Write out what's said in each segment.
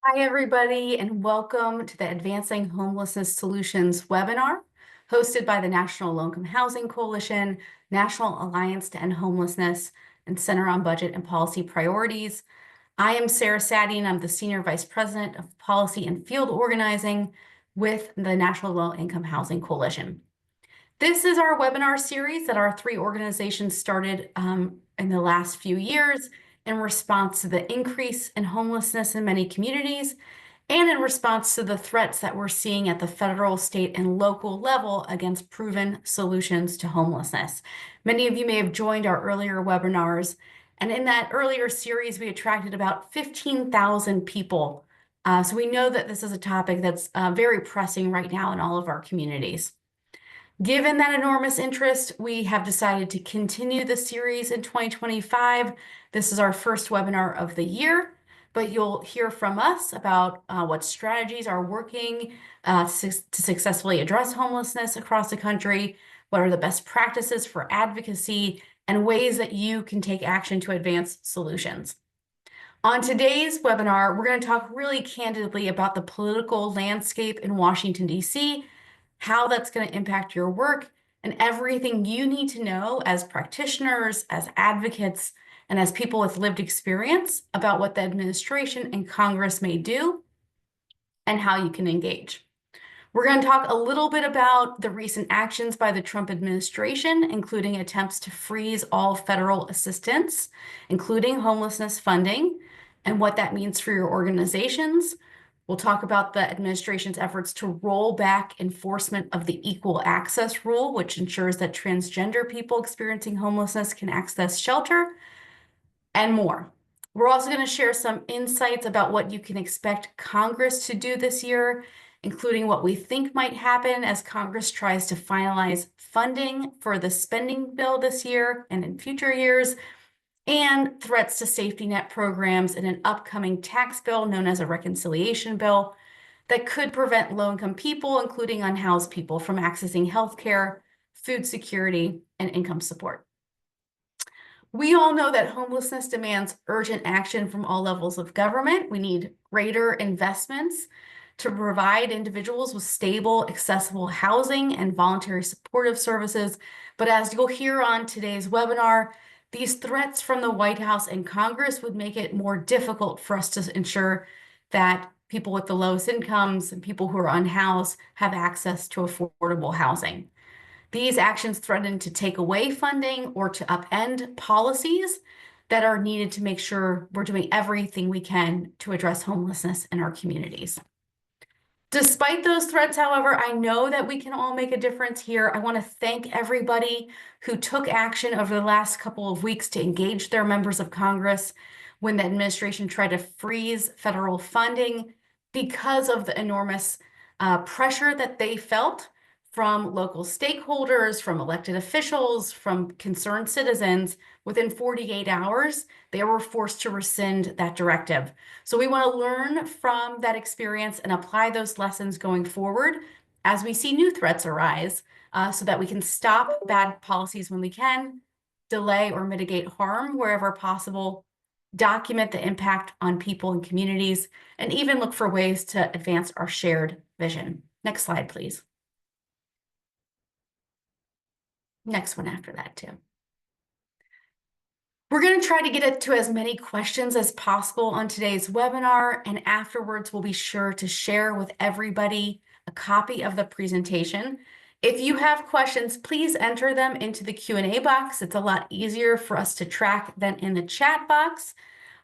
Hi, everybody, and welcome to the Advancing Homelessness Solutions webinar hosted by the National Low-Income Housing Coalition, National Alliance to End Homelessness, and Center on Budget and Policy Priorities. I am Sarah Sadie, and I'm the Senior Vice President of Policy and Field Organizing with the National Low-Income Housing Coalition. This is our webinar series that our three organizations started in the last few years in response to the increase in homelessness in many communities and in response to the threats that we're seeing at the federal, state, and local level against proven solutions to homelessness. Many of you may have joined our earlier webinars, and in that earlier series, we attracted about 15,000 people. So we know that this is a topic that's very pressing right now in all of our communities. Given that enormous interest, we have decided to continue the series in 2025. This is our first webinar of the year, but you'll hear from us about what strategies are working to successfully address homelessness across the country, what are the best practices for advocacy, and ways that you can take action to advance solutions. On today's webinar, we're going to talk really candidly about the political landscape in Washington, D.C., how that's going to impact your work, and everything you need to know as practitioners, as advocates, and as people with lived experience about what the administration and Congress may do and how you can engage. We're going to talk a little bit about the recent actions by the Trump administration, including attempts to freeze all federal assistance, including homelessness funding, and what that means for your organizations. We'll talk about the administration's efforts to roll back enforcement of the Equal Access Rule, which ensures that transgender people experiencing homelessness can access shelter, and more. We're also going to share some insights about what you can expect Congress to do this year, including what we think might happen as Congress tries to finalize funding for the spending bill this year and in future years, and threats to safety net programs in an upcoming tax bill known as a reconciliation bill that could prevent low-income people, including unhoused people, from accessing healthcare, food security, and income support. We all know that homelessness demands urgent action from all levels of government. We need greater investments to provide individuals with stable, accessible housing and voluntary supportive services. But as you'll hear on today's webinar, these threats from the White House and Congress would make it more difficult for us to ensure that people with the lowest incomes and people who are unhoused have access to affordable housing. These actions threaten to take away funding or to upend policies that are needed to make sure we're doing everything we can to address homelessness in our communities. Despite those threats, however, I know that we can all make a difference here. I want to thank everybody who took action over the last couple of weeks to engage their members of Congress when the administration tried to freeze federal funding because of the enormous pressure that they felt from local stakeholders, from elected officials, from concerned citizens. Within 48 hours, they were forced to rescind that directive. So we want to learn from that experience and apply those lessons going forward as we see new threats arise so that we can stop bad policies when we can, delay or mitigate harm wherever possible, document the impact on people and communities, and even look for ways to advance our shared vision. Next slide, please. Next one after that, too. We're going to try to get to as many questions as possible on today's webinar, and afterwards we'll be sure to share with everybody a copy of the presentation. If you have questions, please enter them into the Q&A box. It's a lot easier for us to track than in the chat box.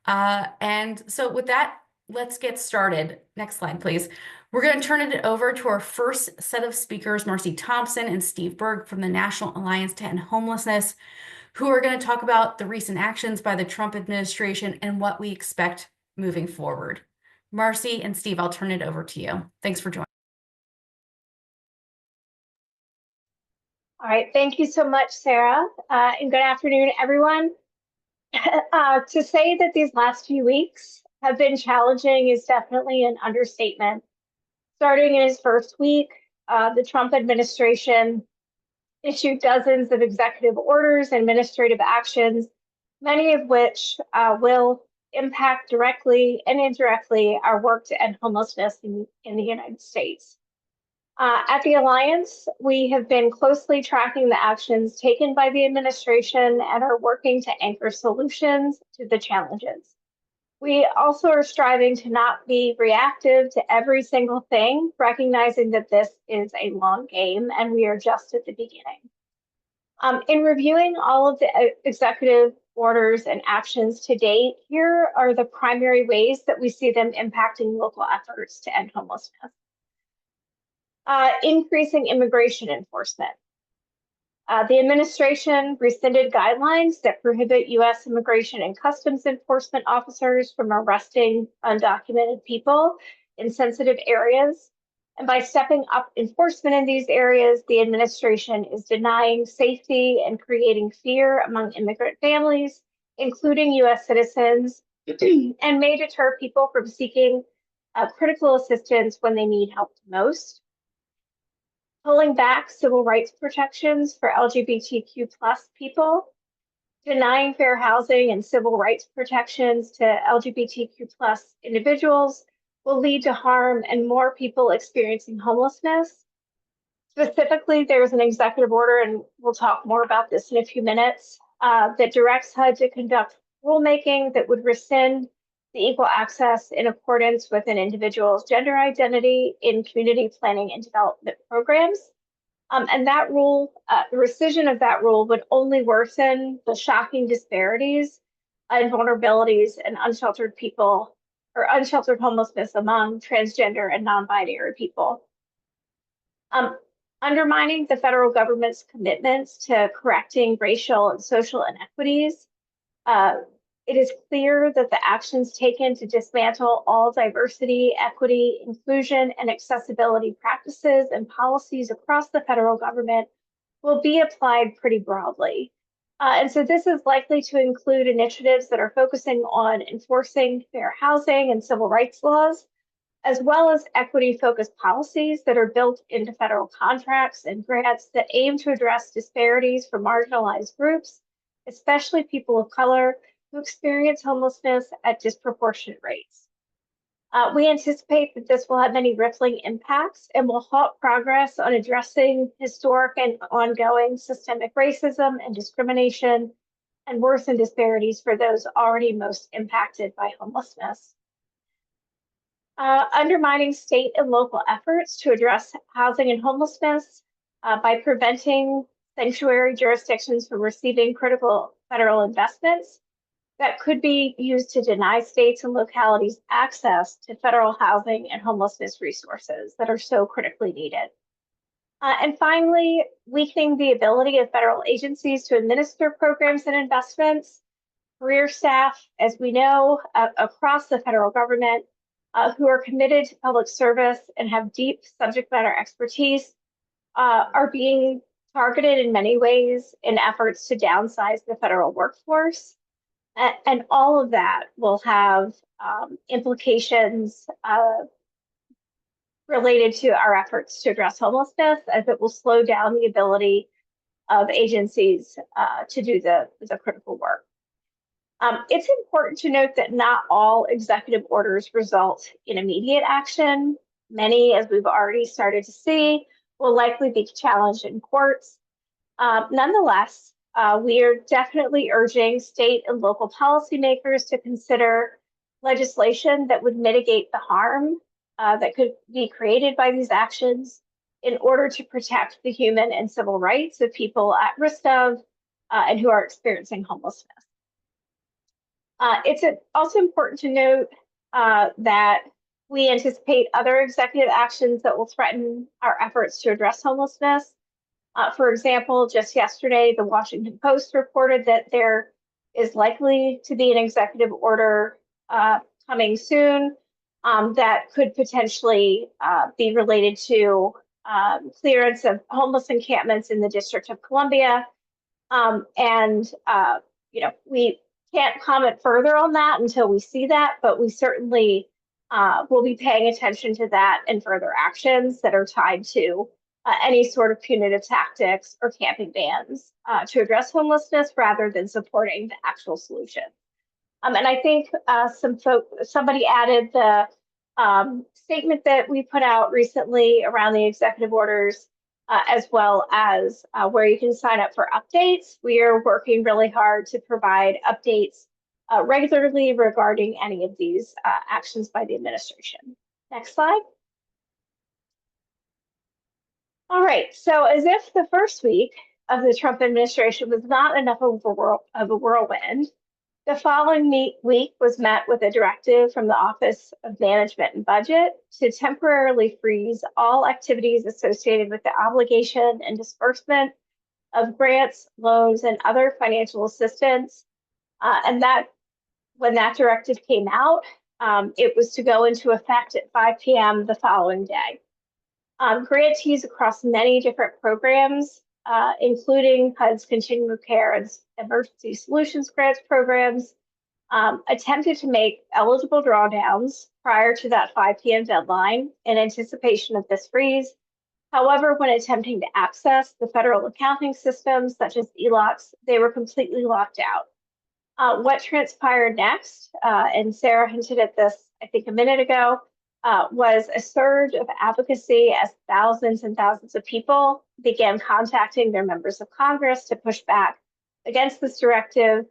And so with that, let's get started. Next slide, please. We're going to turn it over to our first set of speakers, Marcy Thompson and Steve Berg from the National Alliance to End Homelessness, who are going to talk about the recent actions by the Trump administration and what we expect moving forward. Marcy and Steve, I'll turn it over to you. Thanks for joining. All right, thank you so much, Sarah, and good afternoon, everyone. To say that these last few weeks have been challenging is definitely an understatement. Starting in his first week, the Trump administration issued dozens of executive orders and administrative actions, many of which will impact directly and indirectly our work to end homelessness in the United States. At the Alliance, we have been closely tracking the actions taken by the administration and are working to anchor solutions to the challenges. We also are striving to not be reactive to every single thing, recognizing that this is a long game and we are just at the beginning. In reviewing all of the executive orders and actions to date, here are the primary ways that we see them impacting local efforts to end homelessness. Increasing immigration enforcement. The administration rescinded guidelines that prohibit U.S. Immigration and Customs Enforcement officers from arresting undocumented people in sensitive areas. And by stepping up enforcement in these areas, the administration is denying safety and creating fear among immigrant families, including U.S. citizens, and may deter people from seeking critical assistance when they need help most. Pulling back civil rights protections for LGBTQ plus people, denying fair housing and civil rights protections to LGBTQ plus individuals will lead to harm and more people experiencing homelessness. Specifically, there's an executive order, and we'll talk more about this in a few minutes, that directs HUD to conduct rulemaking that would rescind the equal access in accordance with an individual's gender identity in community planning and development programs. And that rule, the rescission of that rule would only worsen the shocking disparities and vulnerabilities and unsheltered people or unsheltered homelessness among transgender and non-binary people. Undermining the federal government's commitments to correcting racial and social inequities. It is clear that the actions taken to dismantle all diversity, equity, inclusion, and accessibility practices and policies across the federal government will be applied pretty broadly. And so this is likely to include initiatives that are focusing on enforcing fair housing and civil rights laws, as well as equity-focused policies that are built into federal contracts and grants that aim to address disparities for marginalized groups, especially people of color, who experience homelessness at disproportionate rates. We anticipate that this will have many rippling impacts and will halt progress on addressing historic and ongoing systemic racism and discrimination and worsen disparities for those already most impacted by homelessness. Undermining state and local efforts to address housing and homelessness by preventing sanctuary jurisdictions from receiving critical federal investments that could be used to deny states and localities access to federal housing and homelessness resources that are so critically needed. And finally, weakening the ability of federal agencies to administer programs and investments. Career staff, as we know, across the federal government, who are committed to public service and have deep subject matter expertise, are being targeted in many ways in efforts to downsize the federal workforce. And all of that will have implications related to our efforts to address homelessness, as it will slow down the ability of agencies to do the critical work. It's important to note that not all executive orders result in immediate action. Many, as we've already started to see, will likely be challenged in courts. Nonetheless, we are definitely urging state and local policymakers to consider legislation that would mitigate the harm that could be created by these actions in order to protect the human and civil rights of people at risk of and who are experiencing homelessness. It's also important to note that we anticipate other executive actions that will threaten our efforts to address homelessness. For example, just yesterday, the Washington Post reported that there is likely to be an executive order coming soon that could potentially be related to clearance of homeless encampments in the District of Columbia. We can't comment further on that until we see that, but we certainly will be paying attention to that and further actions that are tied to any sort of punitive tactics or camping bans to address homelessness rather than supporting the actual solution. And I think somebody added the statement that we put out recently around the executive orders, as well as where you can sign up for updates. We are working really hard to provide updates regularly regarding any of these actions by the administration. Next slide. All right, so as if the first week of the Trump administration was not enough of a whirlwind, the following week was met with a directive from the Office of Management and Budget to temporarily freeze all activities associated with the obligation and disbursement of grants, loans, and other financial assistance. And that when that directive came out, it was to go into effect at 5 p.m. the following day. Grantees across many different programs, including HUD's Continuum of Care and Emergency Solutions Grants programs, attempted to make eligible drawdowns prior to that 5 p.m. deadline in anticipation of this freeze. However, when attempting to access the federal accounting systems, such as ELOCs, they were completely locked out. What transpired next, and Sarah hinted at this, I think, a minute ago, was a surge of advocacy as thousands and thousands of people began contacting their members of Congress to push back against this directive.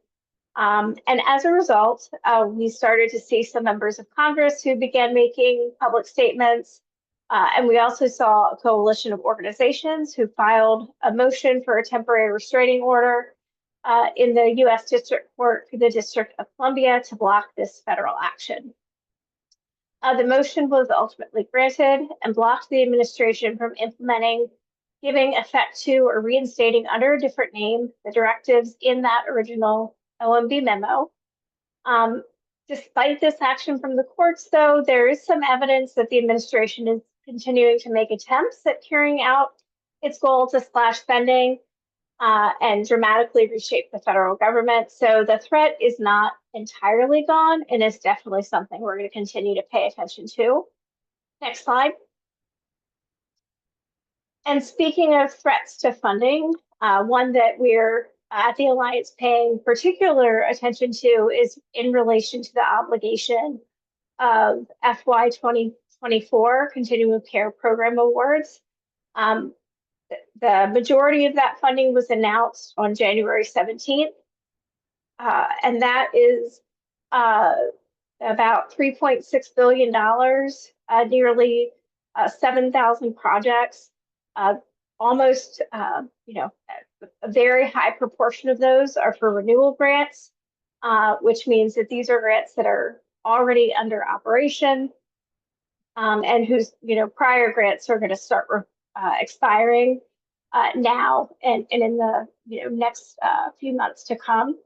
And as a result, we started to see some members of Congress who began making public statements. And we also saw a coalition of organizations who filed a motion for a temporary restraining order in the U.S. District Court for the District of Columbia to block this federal action. The motion was ultimately granted and blocked the administration from implementing, giving effect to, or reinstating under a different name the directives in that original OMB memo. Despite this action from the courts, though, there is some evidence that the administration is continuing to make attempts at carrying out its goal to slash spending and dramatically reshape the federal government. So the threat is not entirely gone, and it's definitely something we're going to continue to pay attention to. Next slide. And speaking of threats to funding, one that we're at the Alliance paying particular attention to is in relation to the obligation of FY 2024 Continuum of Care Program Awards. The majority of that funding was announced on January 17th, and that is about $3.6 billion, nearly 7,000 projects, almost, a very high proportion of those are for renewal grants, which means that these are grants that are already under operation and whose, prior grants are going to start expiring now and in the next few months to come.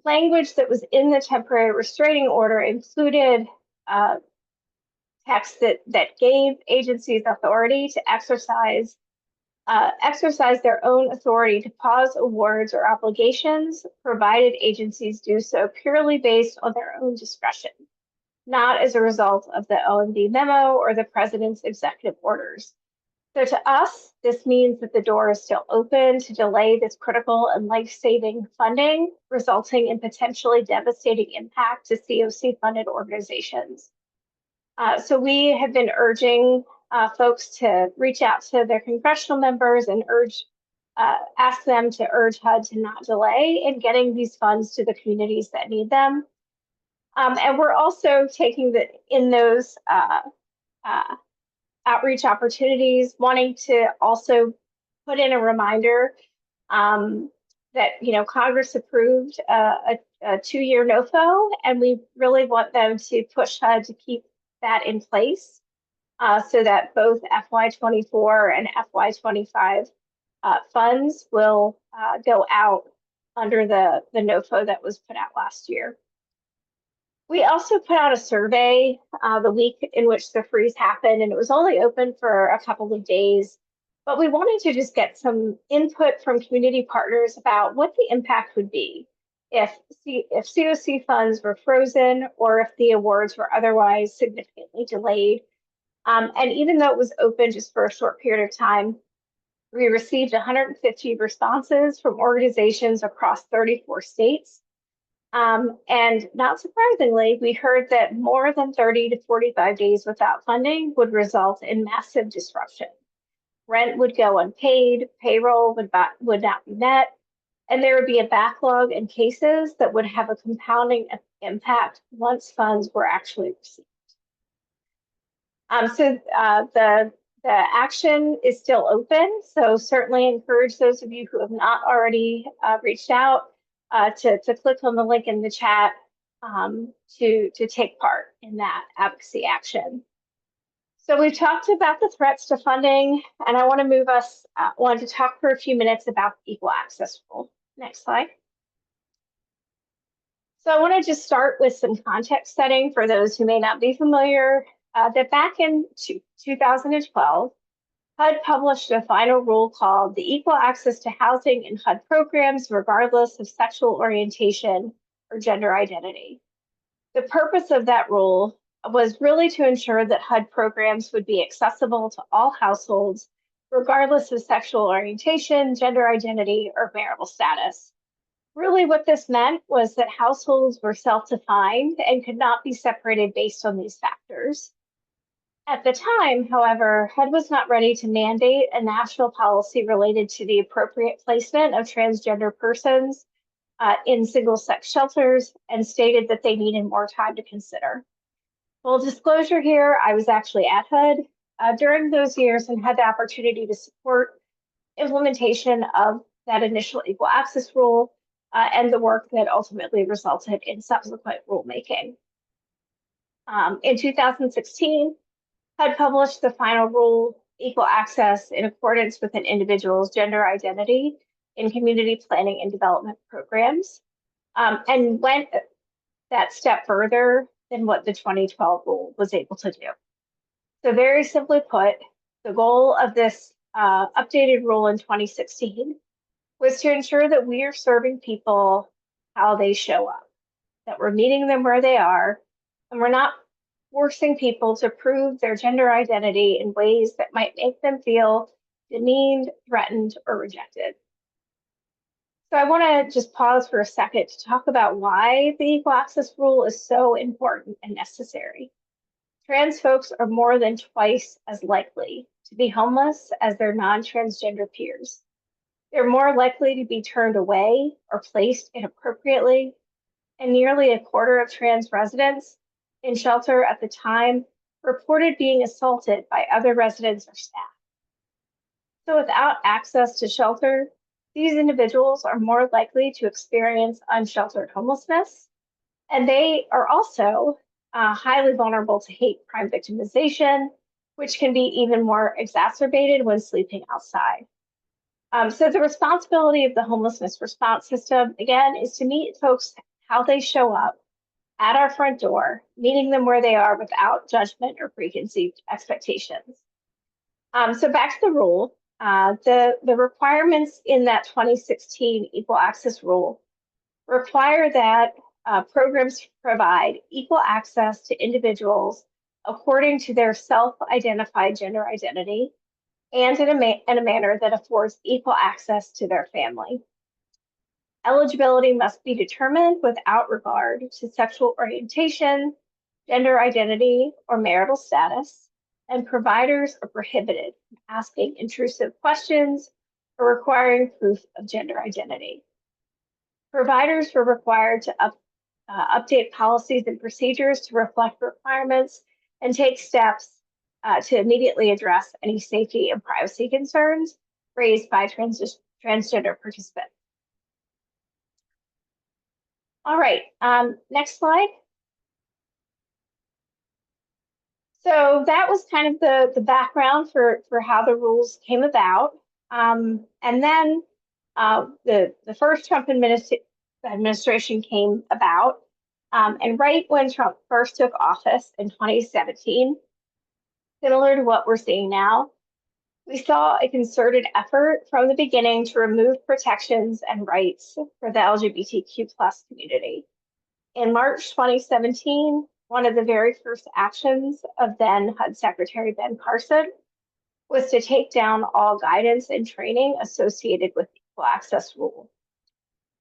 Language that was in the temporary restraining order included text that gave agencies authority to exercise their own authority to pause awards or obligations, provided agencies do so purely based on their own discretion, not as a result of the OMB memo or the president's executive orders. So to us, this means that the door is still open to delay this critical and life-saving funding, resulting in potentially devastating impact to COC-funded organizations. So we have been urging folks to reach out to their congressional members and ask them to urge HUD to not delay in getting these funds to the communities that need them. And we're also taking in those outreach opportunities, wanting to also put in a reminder that Congress approved a 2-year NOFO, and we really want them to push HUD to keep that in place so that both FY24 and FY25 funds will go out under the NOFO that was put out last year. We also put out a survey the week in which the freeze happened, and it was only open for a couple of days, but we wanted to just get some input from community partners about what the impact would be if COC funds were frozen or if the awards were otherwise significantly delayed. And even though it was open just for a short period of time, we received 150 responses from organizations across 34 states. And not surprisingly, we heard that more than 30 to 45 days without funding would result in massive disruption. Rent would go unpaid, payroll would not be met, and there would be a backlog in cases that would have a compounding impact once funds were actually received. The action is still open, so certainly encourage those of you who have not already reached out to click on the link in the chat to take part in that advocacy action. So we've talked about the threats to funding, and I want to talk for a few minutes about the Equal Access Rule. Next slide. So I want to just start with some context setting for those who may not be familiar, that back in 2012, HUD published a final rule called the Equal Access to Housing and HUD Programs, regardless of sexual orientation or gender identity. The purpose of that rule was really to ensure that HUD programs would be accessible to all households, regardless of sexual orientation, gender identity, or marital status. Really, what this meant was that households were self-defined and could not be separated based on these factors. At the time, however, HUD was not ready to mandate a national policy related to the appropriate placement of transgender persons in single-sex shelters and stated that they needed more time to consider. Full disclosure here, I was actually at HUD during those years and had the opportunity to support implementation of that initial equal access rule and the work that ultimately resulted in subsequent rulemaking. In 2016, HUD published the final rule, Equal Access in accordance with an individual's gender identity in community planning and development programs, and went that step further than what the 2012 rule was able to do. So very simply put, the goal of this updated rule in 2016 was to ensure that we are serving people how they show up, that we're meeting them where they are, and we're not forcing people to prove their gender identity in ways that might make them feel demeaned, threatened, or rejected. So I want to just pause for a second to talk about why the Equal Access Rule is so important and necessary. Trans folks are more than twice as likely to be homeless as their non-transgender peers. They're more likely to be turned away or placed inappropriately, and nearly a quarter of trans residents in shelter at the time reported being assaulted by other residents or staff. So without access to shelter, these individuals are more likely to experience unsheltered homelessness, and they are also highly vulnerable to hate crime victimization, which can be even more exacerbated when sleeping outside. So the responsibility of the homelessness response system, again, is to meet folks how they show up at our front door, meeting them where they are without judgment or preconceived expectations. So back to the rule, the requirements in that 2016 Equal Access Rule require that programs provide equal access to individuals according to their self-identified gender identity and in a manner that affords equal access to their family. Eligibility must be determined without regard to sexual orientation, gender identity, or marital status, and providers are prohibited from asking intrusive questions or requiring proof of gender identity. Providers were required to update policies and procedures to reflect requirements and take steps to immediately address any safety and privacy concerns raised by transgender participants. All right, next slide. So that was kind of the background for how the rules came about. And then the first Trump administration came about. And right when Trump first took office in 2017, similar to what we're seeing now, we saw a concerted effort from the beginning to remove protections and rights for the LGBTQ+ community. In March 2017, one of the very first actions of then HUD Secretary Ben Carson was to take down all guidance and training associated with the Equal Access Rule.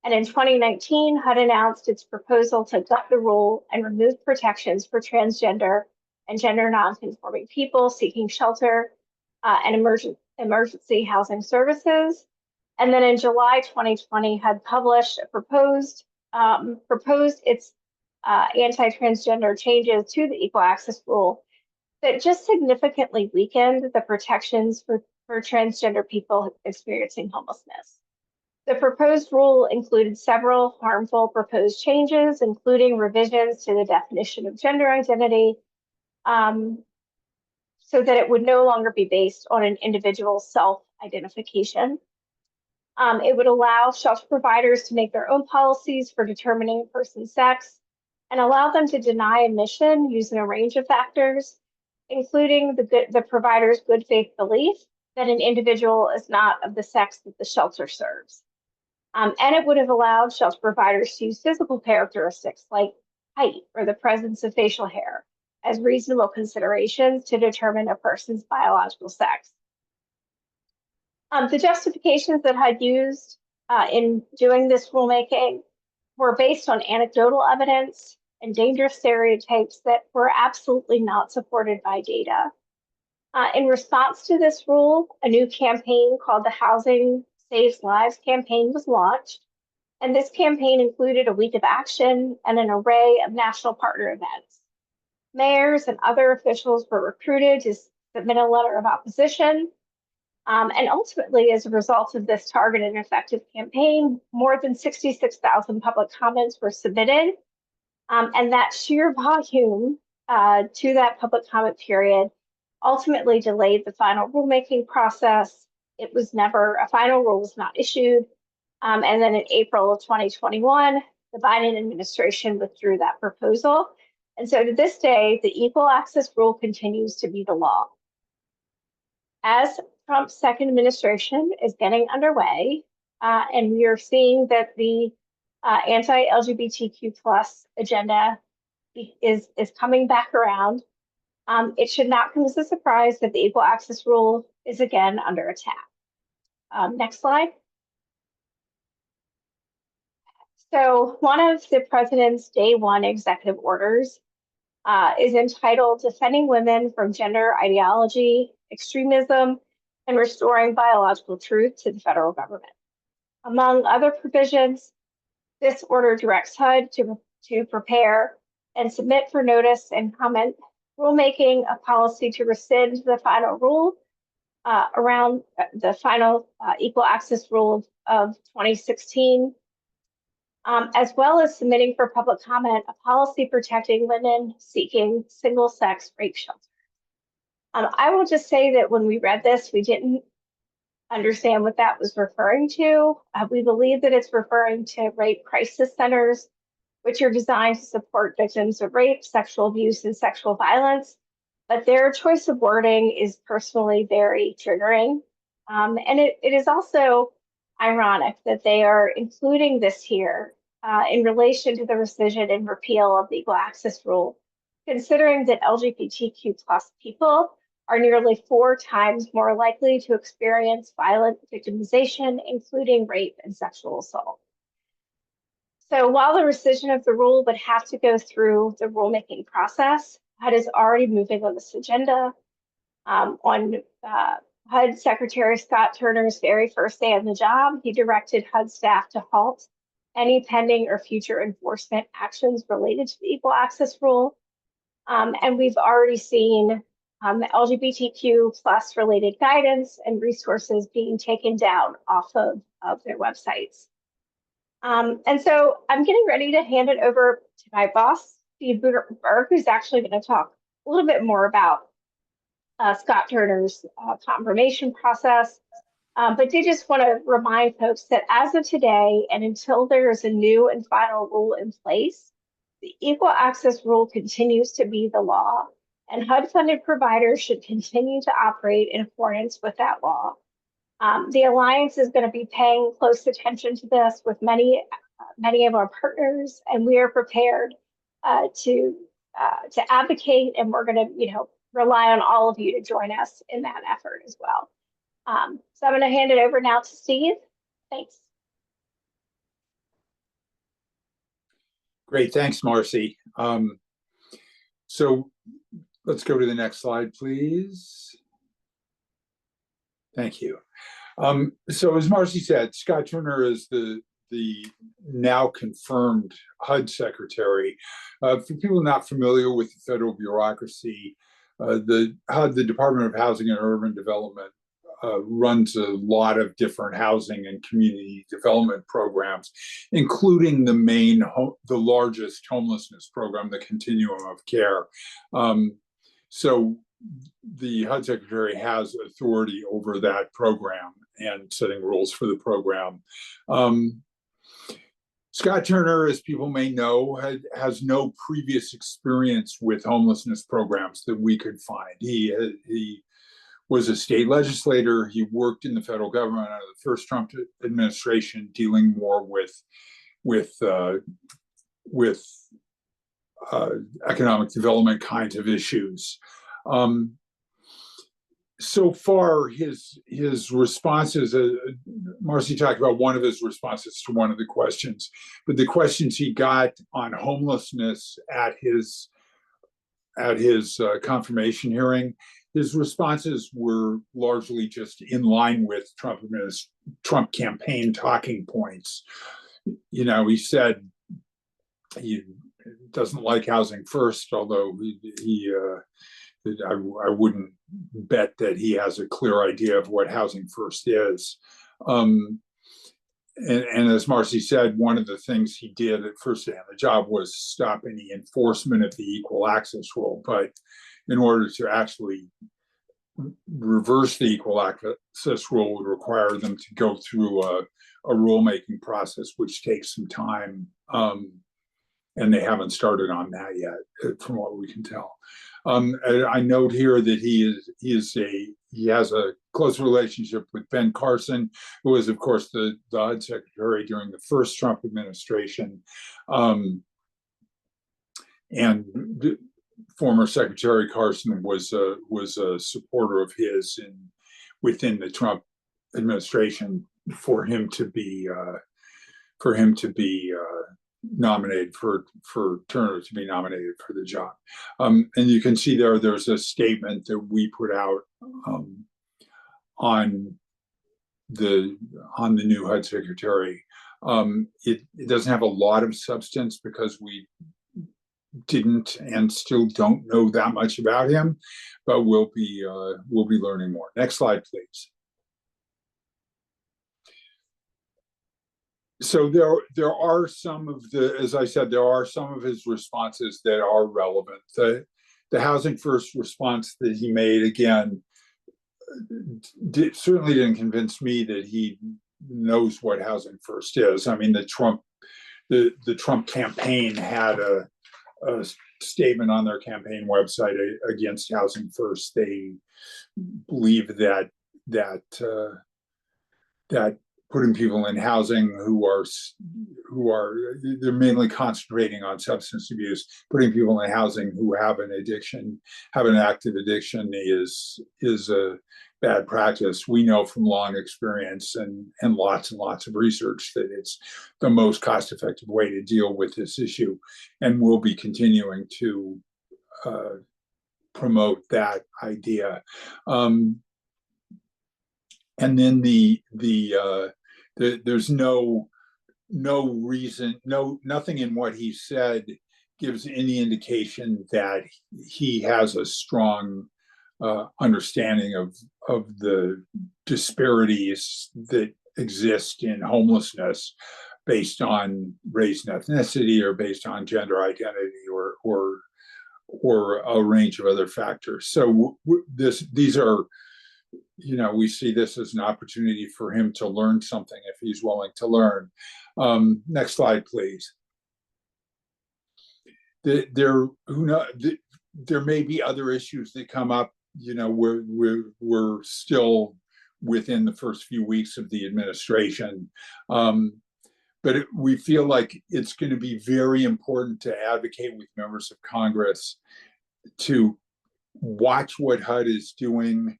And in 2019, HUD announced its proposal to gut the rule and remove protections for transgender and gender nonconforming people seeking shelter and emergency housing services. And then in July 2020, HUD published a proposed its anti-transgender changes to the equal access rule that just significantly weakened the protections for transgender people experiencing homelessness. The proposed rule included several harmful proposed changes, including revisions to the definition of gender identity, so that it would no longer be based on an individual's self-identification. It would allow shelter providers to make their own policies for determining a person's sex and allow them to deny admission using a range of factors, including the provider's good faith belief that an individual is not of the sex that the shelter serves. And it would have allowed shelter providers to use physical characteristics like height or the presence of facial hair as reasonable considerations to determine a person's biological sex. The justifications that HUD used in doing this rulemaking were based on anecdotal evidence and dangerous stereotypes that were absolutely not supported by data. In response to this rule, a new campaign called the Housing Saves Lives campaign was launched. And this campaign included a week of action and an array of national partner events. Mayors and other officials were recruited to submit a letter of opposition. And ultimately, as a result of this targeted and effective campaign, more than 66,000 public comments were submitted. And that sheer volume to that public comment period ultimately delayed the final rulemaking process. It was never, a final rule was not issued. And then in April of 2021, the Biden administration withdrew that proposal. And so to this day, the equal access rule continues to be the law. As Trump's second administration is getting underway, and we are seeing that the anti-LGBTQ plus agenda is coming back around, it should not come as a surprise that the equal access rule is again under attack. Next slide. So one of the president's day one executive orders is entitled Defending Women from Gender Ideology, Extremism, and Restoring Biological Truth to the Federal Government. Among other provisions, this order directs HUD to prepare and submit for notice and comment rulemaking a policy to rescind the final rule around the final equal access rule of 2016, as well as submitting for public comment a policy protecting women seeking single-sex rape shelter. I will just say that when we read this, we didn't understand what that was referring to. We believe that it's referring to rape crisis centers, which are designed to support victims of rape, sexual abuse, and sexual violence. But their choice of wording is personally very triggering. And it is also ironic that they are including this here in relation to the rescission and repeal of the equal access rule, considering that LGBTQ plus people are nearly 4 times more likely to experience violent victimization, including rape and sexual assault. So while the rescission of the rule would have to go through the rulemaking process, HUD is already moving on this agenda. On HUD Secretary Scott Turner's very first day on the job, he directed HUD staff to halt any pending or future enforcement actions related to the equal access rule. And we've already seen LGBTQ plus related guidance and resources being taken down off of their websites. And so I'm getting ready to hand it over to my boss, Steve Berg, who's actually going to talk a little bit more about Scott Turner's confirmation process. But did just want to remind folks that as of today, and until there is a new and final rule in place, the equal access rule continues to be the law, and HUD-funded providers should continue to operate in accordance with that law. The Alliance is going to be paying close attention to this with many of our partners, and we are prepared to advocate, and we're going to, rely on all of you to join us in that effort as well. So I'm going to hand it over now to Steve. Thanks. Great, thanks, Marcy. So let's go to the next slide, please. Thank you. So as Marcy said, Scott Turner is the now confirmed HUD secretary. For people not familiar with the federal bureaucracy, the HUD, the Department of Housing and Urban Development, runs a lot of different housing and community development programs, including the largest homelessness program, the Continuum of Care. So the HUD secretary has authority over that program and setting rules for the program. Scott Turner, as people may know, has no previous experience with homelessness programs that we could find. He was a state legislator. He worked in the federal government under the first Trump administration, dealing more with economic development kinds of issues. So far, his responses, Marcy talked about one of his responses to one of the questions, but the questions he got on homelessness at his confirmation hearing, his responses were largely just in line with Trump campaign talking points. You know, he said he doesn't like housing first, although I wouldn't bet that he has a clear idea of what housing first is. And as Marcy said, one of the things he did at first day on the job was stop any enforcement of the equal access rule. But in order to actually reverse the equal access rule would require them to go through a rulemaking process, which takes some time. And they haven't started on that yet, from what we can tell. I note here that he has a close relationship with Ben Carson, who was, of course, the HUD secretary during the first Trump administration, and former Secretary Carson was a supporter of his within the Trump administration for him to be nominated for Turner to be nominated for the job. And you can see there's a statement that we put out on the new HUD secretary. It doesn't have a lot of substance because we didn't and still don't know that much about him, but we'll be learning more. Next slide, please. So there are some of as I said, there are some of his responses that are relevant. The housing first response that he made, again, certainly didn't convince me that he knows what housing first is. I mean, the Trump campaign had a statement on their campaign website against housing first. They believe that putting people in housing who are they're mainly concentrating on substance abuse. Putting people in housing who have an addiction, have an active addiction, is a bad practice. We know from long experience and lots of research that it's the most cost-effective way to deal with this issue, and we'll be continuing to promote that idea. And then there's no reason, nothing in what he said gives any indication that he has a strong understanding of the disparities that exist in homelessness based on race and ethnicity, or based on gender identity, or a range of other factors. So these are, we see this as an opportunity for him to learn something if he's willing to learn. Next slide, please. There may be other issues that come up. We're still within the first few weeks of the administration, but we feel like it's going to be very important to advocate with members of Congress to watch what HUD is doing,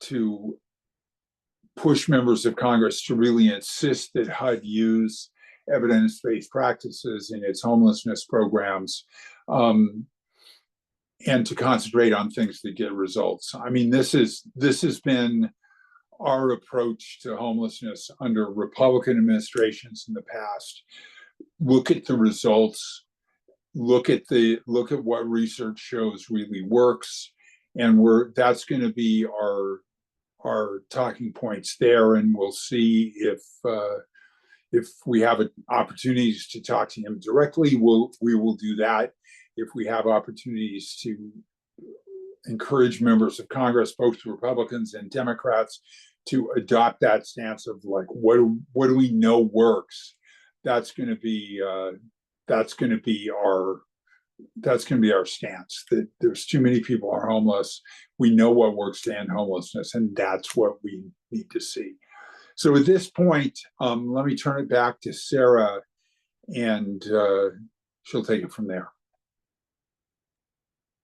to push members of Congress to really insist that HUD use evidence-based practices in its homelessness programs, and to concentrate on things that get results. I mean, this has been our approach to homelessness under Republican administrations in the past. Look at the results, look at what research shows really works, and that's going to be our talking points there, and we'll see if we have opportunities to talk to him directly, we will do that. If we have opportunities to encourage members of Congress, both Republicans and Democrats, to adopt that stance of like, what do we know works? That's going to be our stance. That there's too many people are homeless. We know what works to end homelessness, and that's what we need to see. So at this point, let me turn it back to Sarah, and she'll take it from there.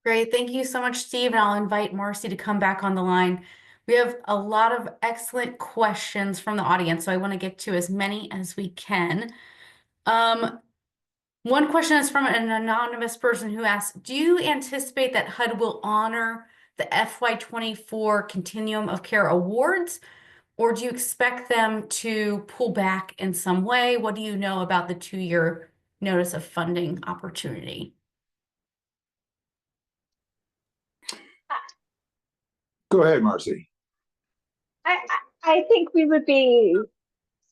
Great. Thank you so much, Steve. And I'll invite Marcy to come back on the line. We have a lot of excellent questions from the audience, so I want to get to as many as we can. One question is from an anonymous person who asks, do you anticipate that HUD will honor the FY24 Continuum of Care Awards, or do you expect them to pull back in some way? What do you know about the 2-year notice of funding opportunity? Go ahead, Marcy. I think we would be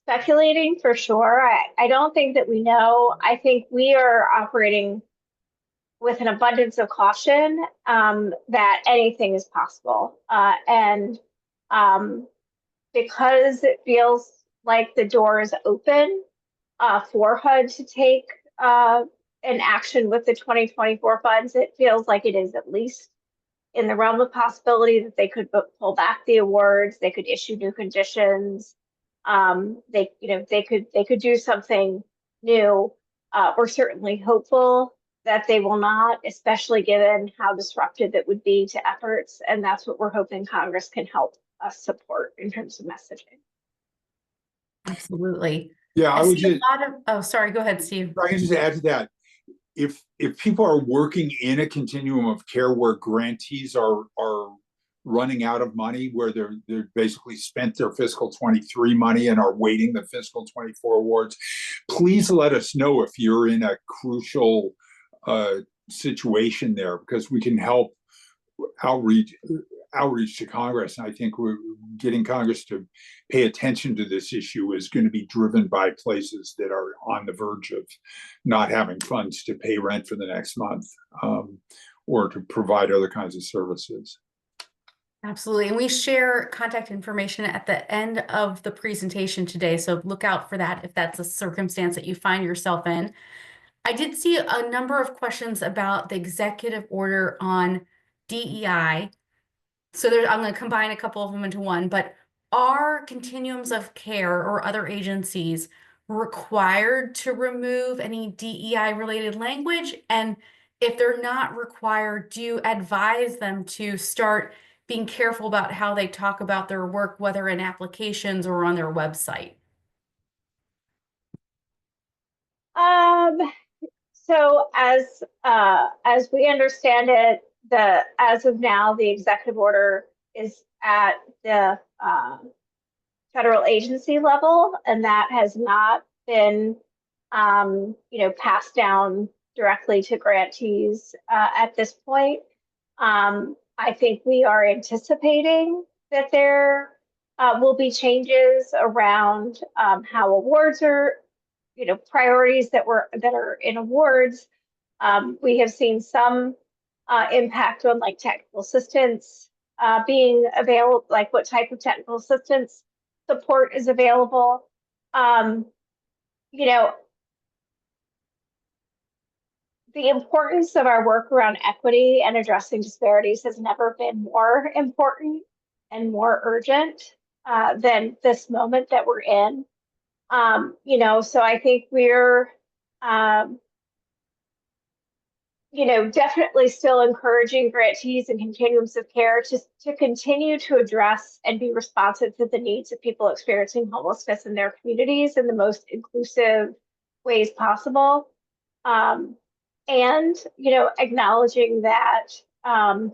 speculating for sure. I don't think that we know. I think we are operating with an abundance of caution that anything is possible. And because it feels like the door is open for HUD to take an action with the 2024 funds, it feels like it is at least in the realm of possibility that they could pull back the awards, they could issue new conditions, they could do something new. We're certainly hopeful that they will not, especially given how disruptive it would be to efforts, and that's what we're hoping Congress can help us support in terms of messaging. Absolutely. Yeah, oh, sorry, go ahead, Steve. I can just add to that. If people are working in a continuum of care where grantees are running out of money, where they're basically spent their fiscal 23 money and are waiting the fiscal 24 awards, please let us know if you're in a crucial situation there, because we can help outreach to Congress. And I think we're getting Congress to pay attention to this issue is going to be driven by places that are on the verge of not having funds to pay rent for the next month, or to provide other kinds of services. Absolutely. And we share contact information at the end of the presentation today. So look out for that if that's a circumstance that you find yourself in. I did see a number of questions about the executive order on DEI. So I'm going to combine a couple of them into one, but are continuums of care or other agencies required to remove any DEI related language? And if they're not required, do you advise them to start being careful about how they talk about their work, whether in applications or on their website? So as we understand it, as of now, the executive order is at the federal agency level, and that has not been passed down directly to grantees at this point. I think we are anticipating that there will be changes around how awards are, priorities that are in awards. We have seen some impact on like technical assistance being available, like what type of technical assistance support is available. The importance of our work around equity and addressing disparities has never been more important and more urgent than this moment that we're in. So I think we're, definitely still encouraging grantees and continuums of care to continue to address and be responsive to the needs of people experiencing homelessness in their communities in the most inclusive ways possible. And, acknowledging that uh,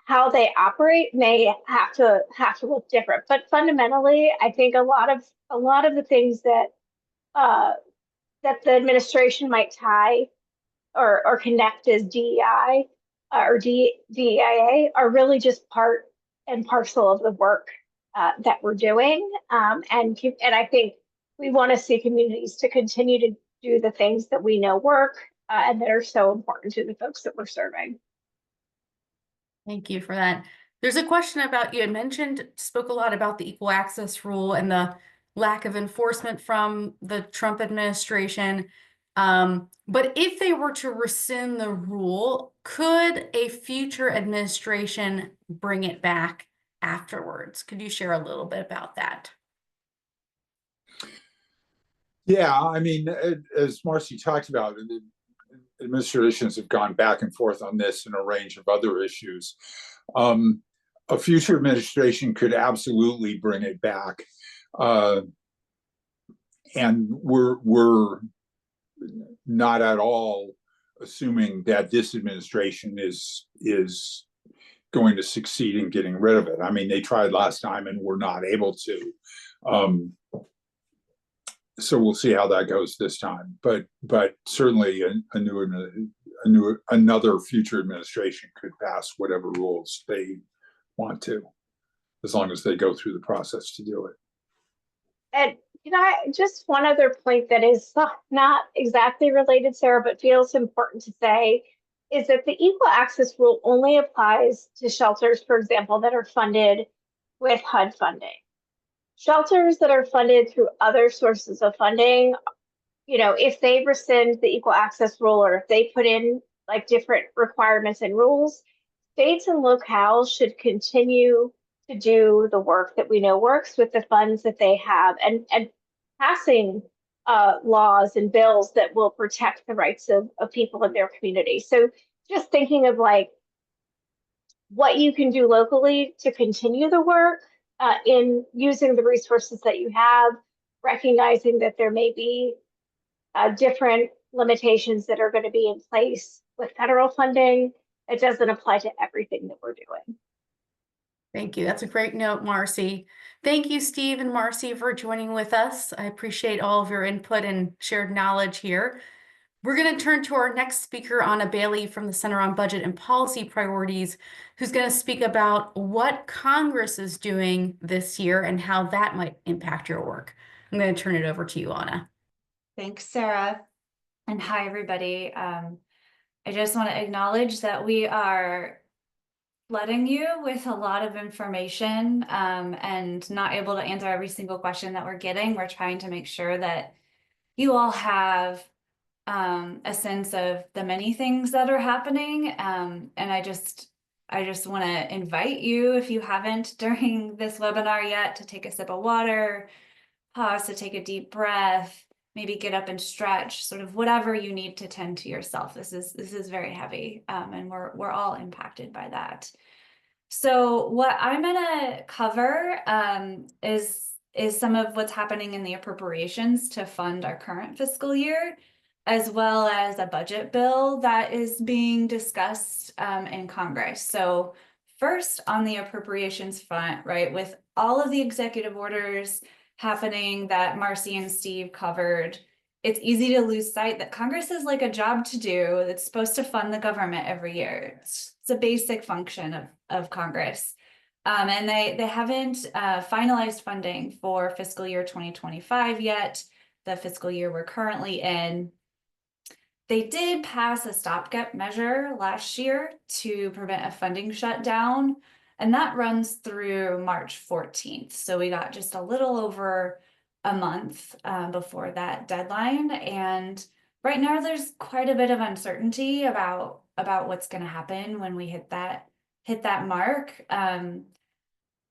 how they operate may have to look different. But fundamentally, I think a lot of the things uh, that the administration might tie or connect as DEI or DEIA are really just part and parcel of the work that we're doing. And I think we want to see communities to continue to do the things that we know work and that are so important to the folks that we're serving. Thank you for that. There's a question about, you had mentioned, spoke a lot about the equal access rule and the lack of enforcement from the Trump administration. But if they were to rescind the rule, could a future administration bring it back afterwards? Could you share a little bit about that? Yeah, I mean, as Marcy talked about, the administrations have gone back and forth on this and a range of other issues. A future administration could absolutely bring it back, and we're not at all assuming that this administration is going to succeed in getting rid of it. I mean, they tried last time and were not able to. So we'll see how that goes this time. But certainly another future administration could pass whatever rules they want to, as long as they go through the process to do it. And just one other point that is not exactly related, Sarah, but feels important to say is that the equal access rule only applies to shelters, for example, that are funded with HUD funding. Shelters that are funded through other sources of funding, if they rescind the equal access rule or if they put in like different requirements and rules, states and locales should continue to do the work that we know works with the funds that they have and passing laws and bills that will protect the rights of people in their community. So just thinking of like what you can do locally to continue the work in using the resources that you have, recognizing that there may be different limitations that are going to be in place with federal funding. It doesn't apply to everything that we're doing. Thank you. That's a great note, Marcy. Thank you, Steve and Marcy, for joining with us. I appreciate all of your input and shared knowledge here. We're going to turn to our next speaker, Anna Bailey from the Center on Budget and Policy Priorities, who's going to speak about what Congress is doing this year and how that might impact your work. I'm going to turn it over to you, Anna. Thanks, Sarah. And hi, everybody. I just want to acknowledge that we are flooding you with a lot of information and not able to answer every single question that we're getting. We're trying to make sure that you all have a sense of the many things that are happening. And I just want to invite you, if you haven't during this webinar yet, to take a sip of water, pause to take a deep breath, maybe get up and stretch, sort of whatever you need to tend to yourself. This is very heavy, and we're all impacted by that. So what I'm gonna cover is some of what's happening in the appropriations to fund our current fiscal year, as well as a budget bill that is being discussed in Congress. So first, on the appropriations front, right, with all of the executive orders happening that Marcy and Steve covered, it's easy to lose sight that Congress is like a job to do that's supposed to fund the government every year. It's a basic function of Congress. And they haven't finalized funding for fiscal year 2025 yet, the fiscal year we're currently in. They did pass a stopgap measure last year to prevent a funding shutdown, and that runs through March 14th. So we got just a little over a month before that deadline. And right now there's quite a bit of uncertainty about what's going to happen when we hit that mark.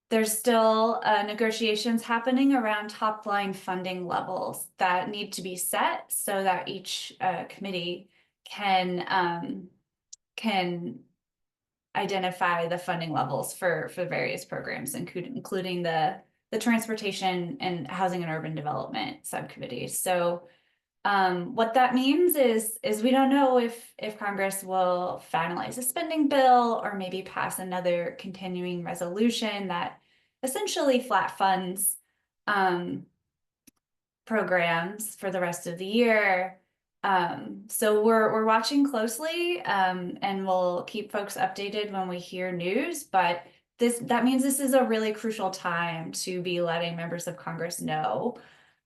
There's still negotiations happening around top line funding levels that need to be set so that each committee can identify the funding levels for various programs, including the the Transportation and Housing and Urban Development Subcommittee. So what that means is we don't know if Congress will finalize a spending bill or maybe pass another continuing resolution that essentially flat funds programs for the rest of the year. So we're watching closely, and we'll keep folks updated when we hear news, but that means this is a really crucial time to be letting members of Congress know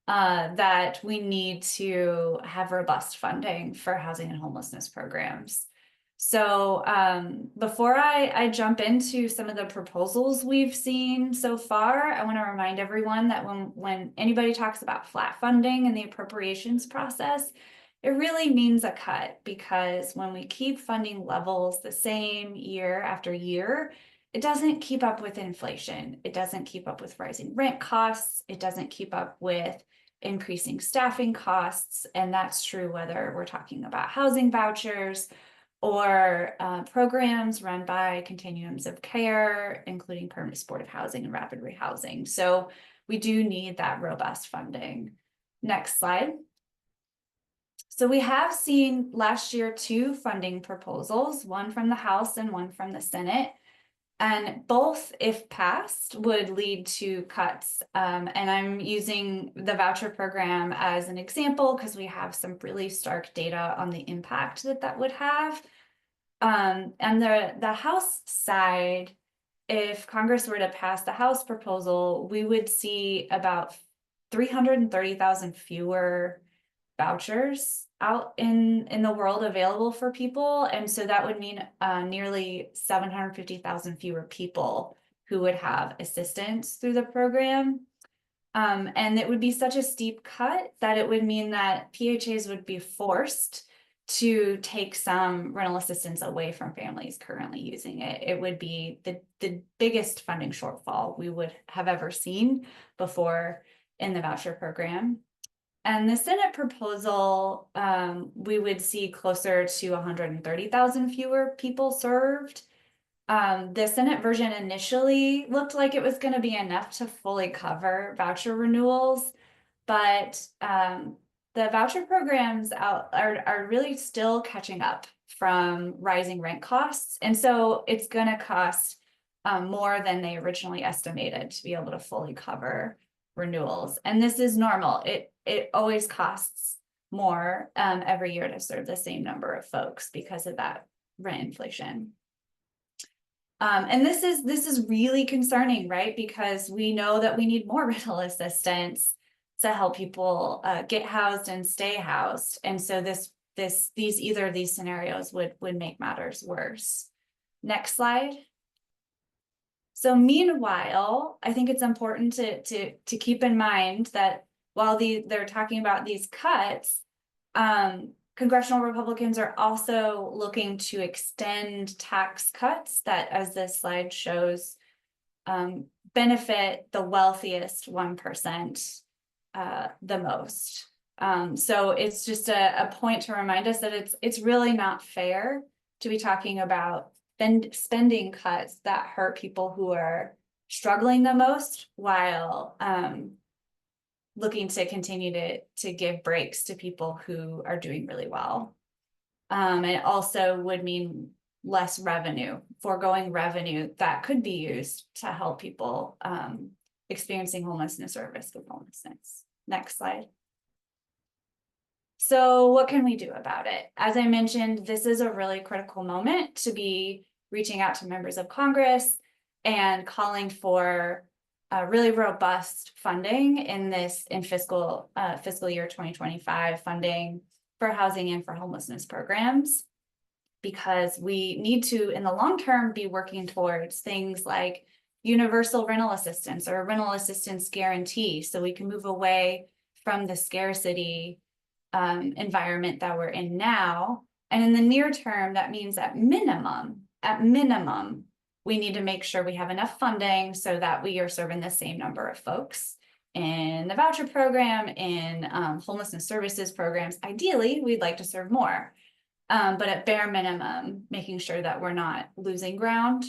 that we need to have robust funding for housing and homelessness programs. So before I jump into some of the proposals we've seen so far, I want to remind everyone that when anybody talks about flat funding in the appropriations process, it really means a cut, because when we keep funding levels the same year after year, it doesn't keep up with inflation. It doesn't keep up with rising rent costs. It doesn't keep up with increasing staffing costs. And that's true whether we're talking about housing vouchers or programs run by continuums of care, including permanent supportive housing and rapid rehousing. So we do need that robust funding. Next slide. So we have seen last year 2 funding proposals, one from the House and one from the Senate. And both, if passed, would lead to cuts. And I'm using the voucher program as an example because we have some really stark data on the impact that would have. And the House side, if Congress were to pass the House proposal, we would see about 330,000 fewer vouchers out in the world available for people. And so that would mean nearly 750,000 fewer people who would have assistance through the program. And it would be such a steep cut that it would mean that PHAs would be forced to take some rental assistance away from families currently using it. It would be the biggest funding shortfall we would have ever seen before in the voucher program. And the Senate proposal, we would see closer to 130,000 fewer people served. The Senate version initially looked like it was going to be enough to fully cover voucher renewals, but the voucher programs are really still catching up from rising rent costs. And so it's going to cost more than they originally estimated to be able to fully cover renewals. And this is normal. It always costs more every year to serve the same number of folks because of that rent inflation. And this is really concerning, right? Because we know that we need more rental assistance to help people get housed and stay housed. And so either of these scenarios would make matters worse. Next slide. So meanwhile, I think it's important to keep in mind that while they're talking about these cuts, congressional Republicans are also looking to extend tax cuts that, as this slide shows, benefit the wealthiest 1% the most. So it's just a point to remind us that it's really not fair to be talking about spending cuts that hurt people who are struggling the most while looking to continue to give breaks to people who are doing really well. It also would mean less revenue, foregoing revenue that could be used to help people experiencing homelessness or at risk of homelessness. Next slide. So what can we do about it? As I mentioned, this is a really critical moment to be reaching out to members of Congress and calling for really robust funding in fiscal year 2025 funding for housing and for homelessness programs, because we need to, in the long term, be working towards things like universal rental assistance or a rental assistance guarantee, so we can move away from the scarcity environment that we're in now. And in the near term, that means at minimum, we need to make sure we have enough funding so that we are serving the same number of folks in the voucher program, in homelessness services programs. Ideally, we'd like to serve more, but at bare minimum, making sure that we're not losing ground.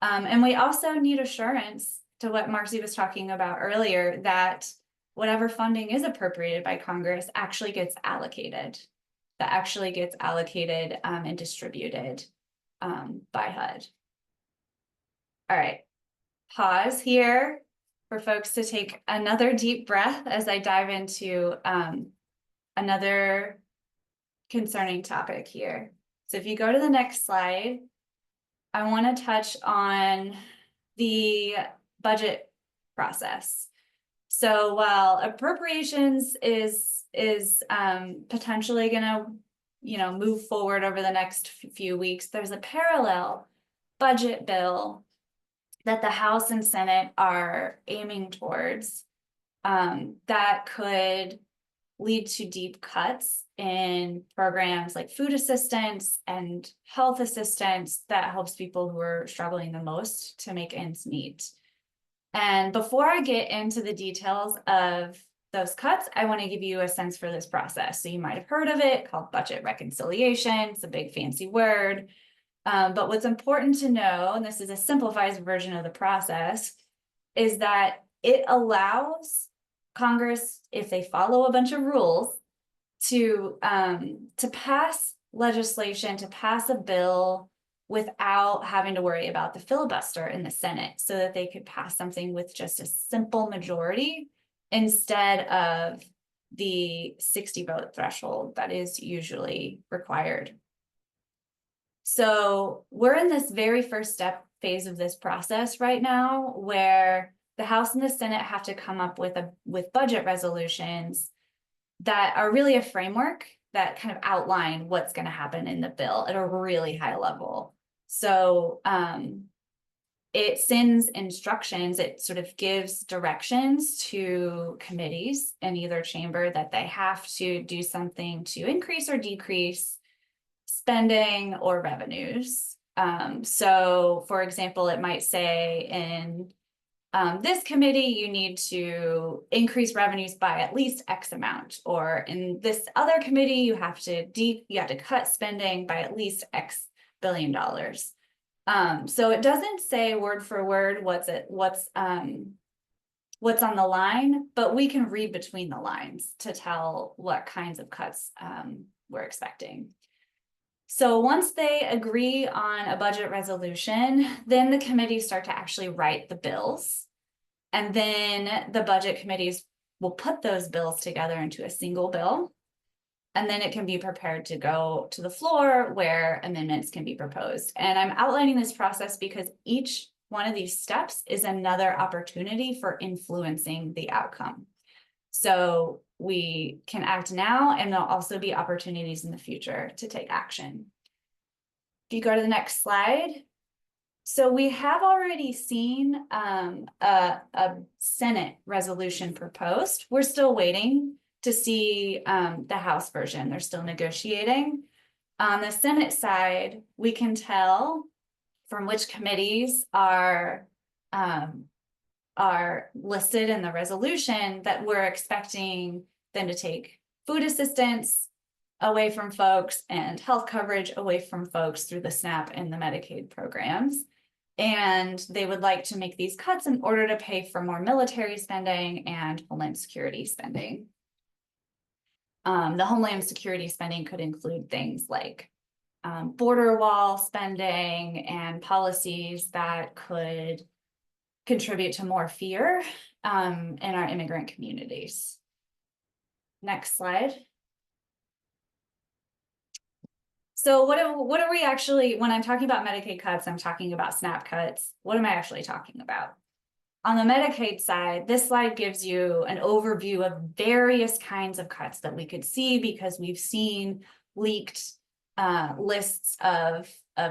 And we also need assurance to what Marcy was talking about earlier, that whatever funding is appropriated by Congress actually gets allocated, and distributed by HUD. All right, pause here for folks to take another deep breath as I dive into another concerning topic here. So if you go to the next slide, I want to touch on the budget process. So while appropriations is potentially going to, move forward over the next few weeks, there's a parallel budget bill that the House and Senate are aiming towards that could lead to deep cuts in programs like food assistance and health assistance that helps people who are struggling the most to make ends meet. And before I get into the details of those cuts, I want to give you a sense for this process. So you might have heard of it, called budget reconciliation. It's a big fancy word. But what's important to know, and this is a simplified version of the process, is that it allows Congress, if they follow a bunch of rules, to pass legislation, to pass a bill without having to worry about the filibuster in the Senate, so that they could pass something with just a simple majority instead of the 60 vote threshold that is usually required. So we're in this very first phase of this process right now, where the House and the Senate have to come up with budget resolutions that are really a framework that kind of outline what's going to happen in the bill at a really high level. So it sends instructions, it sort of gives directions to committees in either chamber that they have to do something to increase or decrease spending or revenues. So for example, it might say in this committee, you need to increase revenues by at least X amount, or in this other committee, you have to cut spending by at least X billion dollars. So it doesn't say word for word what's on the line, but we can read between the lines to tell what kinds of cuts we're expecting. So once they agree on a budget resolution, then the committees start to actually write the bills. And then the budget committees will put those bills together into a single bill. And then it can be prepared to go to the floor where amendments can be proposed. And I'm outlining this process because each one of these steps is another opportunity for influencing the outcome. So we can act now, and there'll also be opportunities in the future to take action. If you go to the next slide. So we have already seen a Senate resolution proposed. We're still waiting to see the House version. They're still negotiating. On the Senate side, we can tell from which committees are listed in the resolution that we're expecting them to take food assistance away from folks and health coverage away from folks through the SNAP and the Medicaid programs. And they would like to make these cuts in order to pay for more military spending and Homeland Security spending. The Homeland Security spending could include things like border wall spending and policies that could contribute to more fear in our immigrant communities. Next slide. So what are we actually, when I'm talking about Medicaid cuts, I'm talking about SNAP cuts. What am I actually talking about? On the Medicaid side, this slide gives you an overview of various kinds of cuts that we could see, because we've seen leaked lists of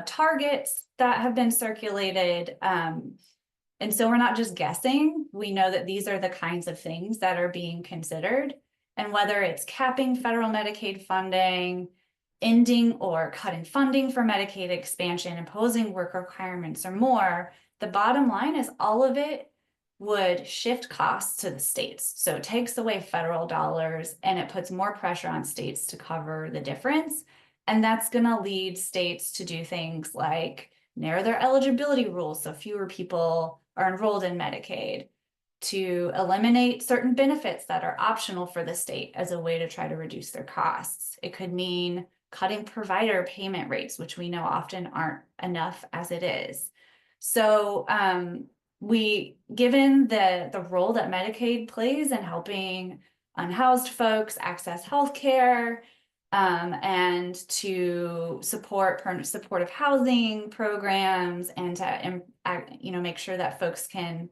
targets that have been circulated. And so we're not just guessing. We know that these are the kinds of things that are being considered. And whether it's capping federal Medicaid funding, ending or cutting funding for Medicaid expansion, imposing work requirements, or more, the bottom line is all of it would shift costs to the states. So it takes away federal dollars and it puts more pressure on states to cover the difference. And that's going to lead states to do things like narrow their eligibility rules so fewer people are enrolled in Medicaid, to eliminate certain benefits that are optional for the state as a way to try to reduce their costs. It could mean cutting provider payment rates, which we know often aren't enough as it is. So given the role that Medicaid plays in helping unhoused folks access healthcare, and to support supportive housing programs, and to make sure that folks can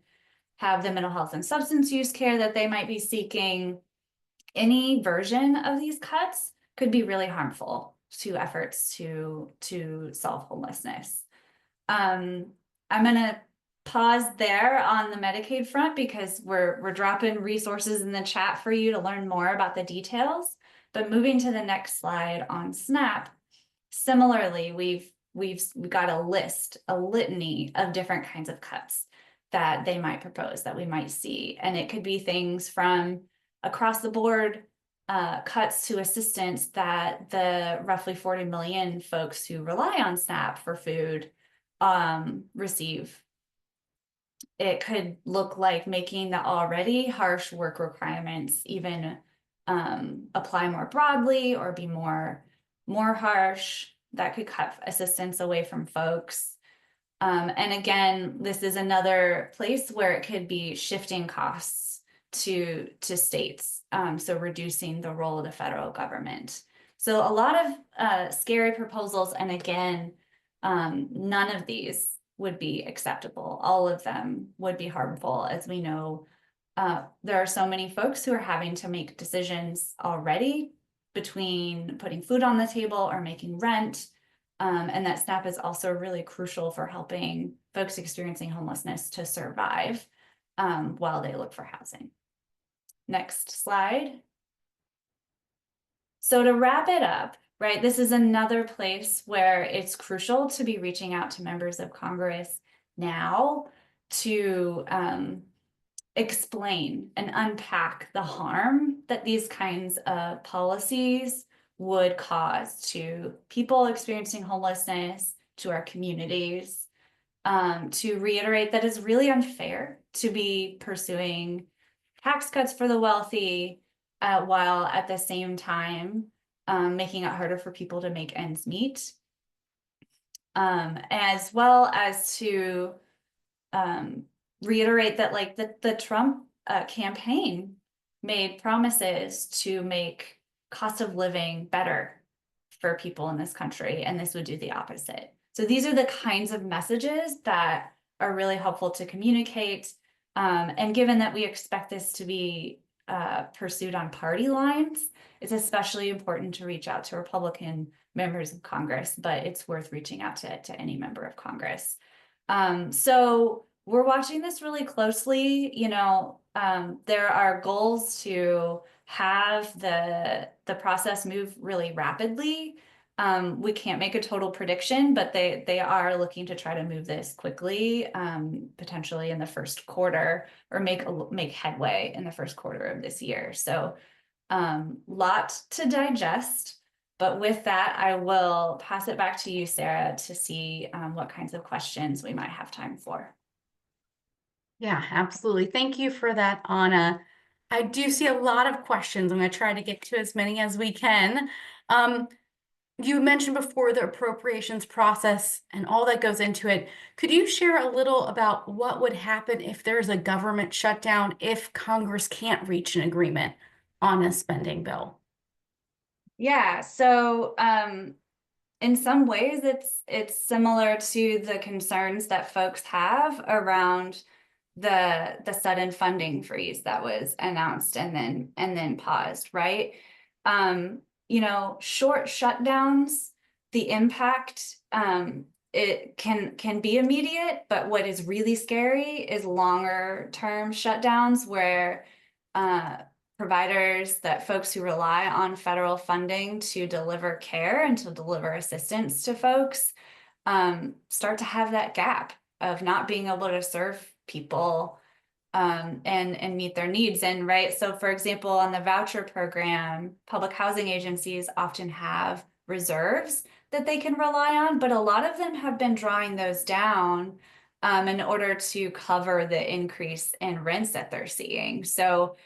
have the mental health and substance use care that they might be seeking, any version of these cuts could be really harmful to efforts to solve homelessness. I'm gonna pause there on the Medicaid front because we're dropping resources in the chat for you to learn more about the details. But moving to the next slide on SNAP, similarly, we've got a litany of different kinds of cuts that they might propose, that we might see. And it could be things from across the board cuts to assistance that the roughly 40 million folks who rely on SNAP for food receive. It could look like making the already harsh work requirements even apply more broadly or be more harsh. That could cut assistance away from folks. And again, this is another place where it could be shifting costs to states, so reducing the role of the federal government. So a lot of scary proposals, and again, none of these would be acceptable. All of them would be harmful, as we know. There are so many folks who are having to make decisions already between putting food on the table or making rent. And that SNAP is also really crucial for helping folks experiencing homelessness to survive while they look for housing. Next slide. So to wrap it up, right, this is another place where it's crucial to be reaching out to members of Congress now to explain and unpack the harm that these kinds of policies would cause to people experiencing homelessness, to our communities, to reiterate that it's really unfair to be pursuing tax cuts for the wealthy while at the same time making it harder for people to make ends meet, as well as to reiterate that like the Trump campaign made promises to make cost of living better for people in this country, and this would do the opposite. So these are the kinds of messages that are really helpful to communicate. And given that we expect this to be pursued on party lines, it's especially important to reach out to Republican members of Congress, but it's worth reaching out to any member of Congress. So we're watching this really closely. There are goals to have the process move really rapidly. We can't make a total prediction, but they are looking to try to move this quickly, potentially in the first quarter, or make headway in the first quarter of this year. So lot to digest. But with that, I will pass it back to you, Sarah, to see what kinds of questions we might have time for. Yeah, absolutely. Thank you for that, Anna. I do see a lot of questions. I'm going to try to get to as many as we can. You mentioned before the appropriations process and all that goes into it. Could you share a little about what would happen if there's a government shutdown, if Congress can't reach an agreement on a spending bill? Yeah, so in some ways it's similar to the concerns that folks have around the sudden funding freeze that was announced and then paused, right? Short shutdowns, the impact it can be immediate, but what is really scary is longer term shutdowns where providers, that folks who rely on federal funding to deliver care and to deliver assistance to folks start to have that gap of not being able to serve people and meet their needs. And right, so for example, on the voucher program, public housing agencies often have reserves that they can rely on, but a lot of them have been drawing those down in order to cover the increase in rents that they're seeing. So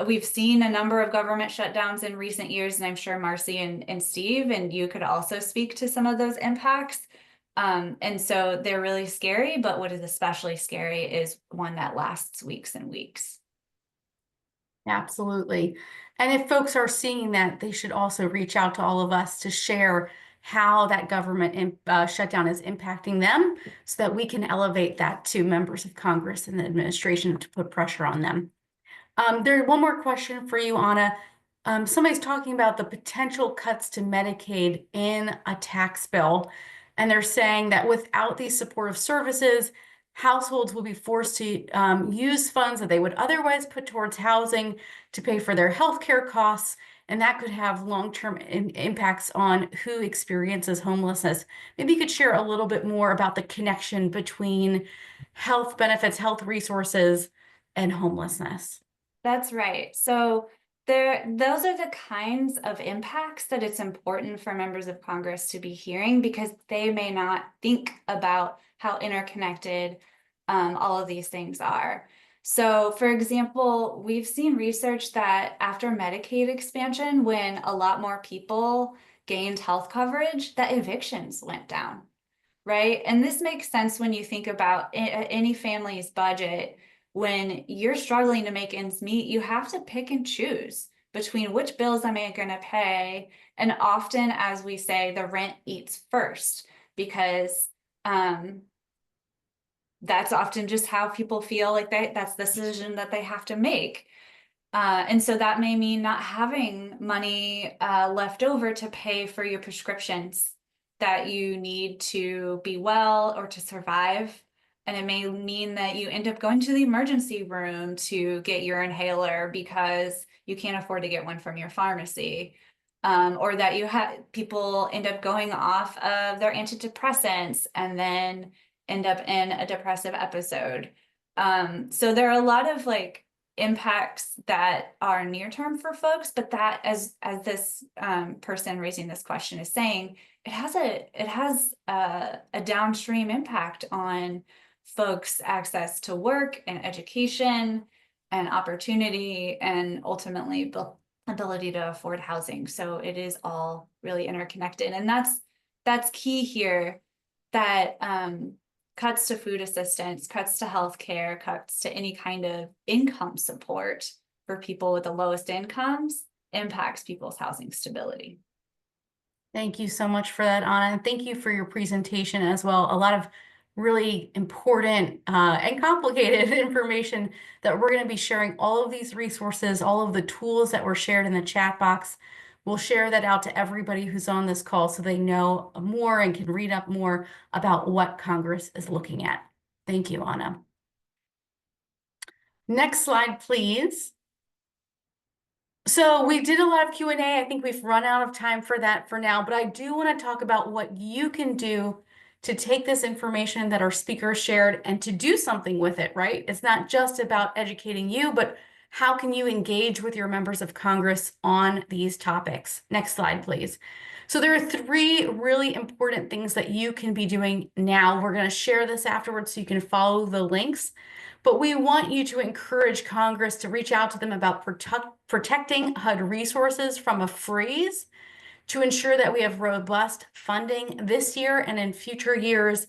we've seen a number of government shutdowns in recent years, and I'm sure Marcy and Steve and you could also speak to some of those impacts. And so they're really scary, but what is especially scary is one that lasts weeks and weeks. Absolutely. And if folks are seeing that, they should also reach out to all of us to share how that government shutdown is impacting them so that we can elevate that to members of Congress and the administration to put pressure on them. There's one more question for you, Anna. Somebody's talking about the potential cuts to Medicaid in a tax bill, and they're saying that without these supportive services, households will be forced to use funds that they would otherwise put towards housing to pay for their healthcare costs, and that could have long-term impacts on who experiences homelessness. Maybe you could share a little bit more about the connection between health benefits, health resources, and homelessness. That's right. So those are the kinds of impacts that it's important for members of Congress to be hearing, because they may not think about how interconnected all of these things are. So, for example, we've seen research that after Medicaid expansion, when a lot more people gained health coverage, that evictions went down, right? And this makes sense when you think about any family's budget. When you're struggling to make ends meet, you have to pick and choose between which bills am I going to pay. And often, as we say, the rent eats first, because that's often just how people feel like that's the decision that they have to make. And so that may mean not having money left over to pay for your prescriptions that you need to be well or to survive. And it may mean that you end up going to the emergency room to get your inhaler because you can't afford to get one from your pharmacy. Or that you have people end up going off of their antidepressants and then end up in a depressive episode. So there are a lot of impacts that are near term for folks, but that as this person raising this question is saying, it has a downstream impact on folks' access to work and education and opportunity, and ultimately ability to afford housing. So it is all really interconnected, and that's key here. That cuts to food assistance, cuts to healthcare, cuts to any kind of income support for people with the lowest incomes impacts people's housing stability. Thank you so much for that, Anna. And thank you for your presentation as well. A lot of really important and complicated information that we're going to be sharing. All of these resources, all of the tools that were shared in the chat box, we'll share that out to everybody who's on this call so they know more and can read up more about what Congress is looking at. Thank you, Anna. Next slide, please. So we did a lot of Q&A. I think we've run out of time for that for now, but I do want to talk about what you can do to take this information that our speakers shared and to do something with it, right? It's not just about educating you, but how can you engage with your members of Congress on these topics? Next slide, please. So there are 3 really important things that you can be doing now. We're going to share this afterwards so you can follow the links. But we want you to encourage Congress to reach out to them about protecting HUD resources from a freeze, to ensure that we have robust funding this year and in future years,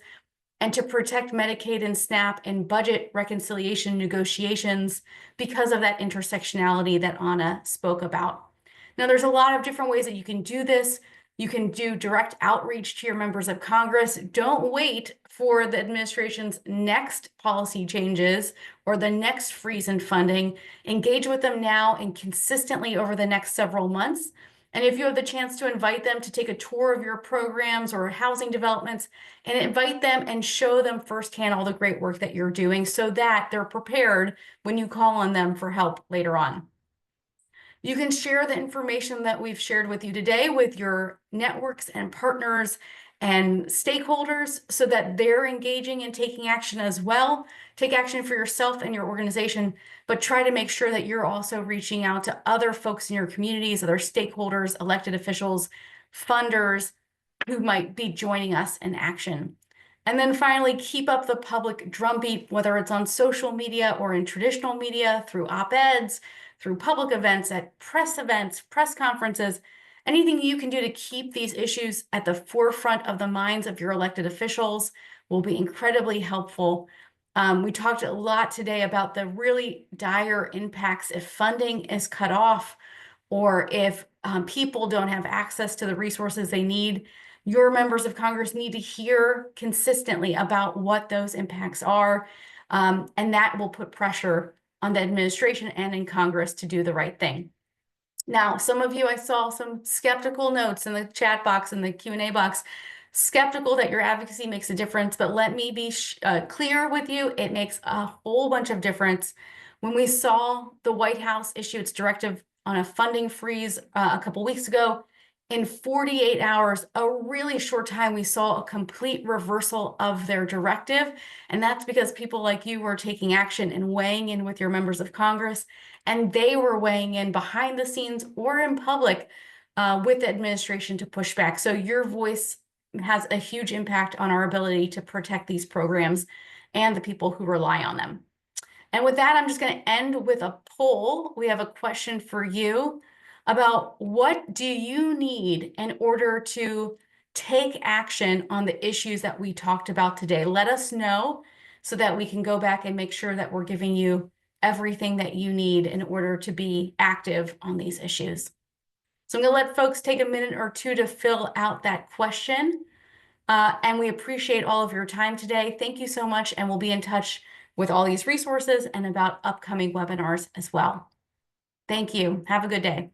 and to protect Medicaid and SNAP in budget reconciliation negotiations because of that intersectionality that Anna spoke about. Now, there's a lot of different ways that you can do this. You can do direct outreach to your members of Congress. Don't wait for the administration's next policy changes or the next freeze in funding. Engage with them now and consistently over the next several months. And if you have the chance to invite them to take a tour of your programs or housing developments, and invite them and show them firsthand all the great work that you're doing so that they're prepared when you call on them for help later on. You can share the information that we've shared with you today with your networks and partners and stakeholders so that they're engaging and taking action as well. Take action for yourself and your organization, but try to make sure that you're also reaching out to other folks in your communities, other stakeholders, elected officials, funders who might be joining us in action. And then finally, keep up the public drumbeat, whether it's on social media or in traditional media, through op-eds, through public events, at press events, press conferences, anything you can do to keep these issues at the forefront of the minds of your elected officials will be incredibly helpful. We talked a lot today about the really dire impacts if funding is cut off or if people don't have access to the resources they need. Your members of Congress need to hear consistently about what those impacts are, and that will put pressure on the administration and in Congress to do the right thing. Now, some of you, I saw some skeptical notes in the chat box and the Q&A box, skeptical that your advocacy makes a difference, but let me be clear with you, it makes a whole bunch of difference. When we saw the White House issue its directive on a funding freeze a couple weeks ago, in 48 hours, a really short time, we saw a complete reversal of their directive. And that's because people like you were taking action and weighing in with your members of Congress, and they were weighing in behind the scenes or in public with the administration to push back. So your voice has a huge impact on our ability to protect these programs and the people who rely on them. And with that, I'm just going to end with a poll. We have a question for you about what do you need in order to take action on the issues that we talked about today. Let us know so that we can go back and make sure that we're giving you everything that you need in order to be active on these issues. So I'm going to let folks take a minute or two to fill out that question. And we appreciate all of your time today. Thank you so much, and we'll be in touch with all these resources and about upcoming webinars as well. Thank you. Have a good day.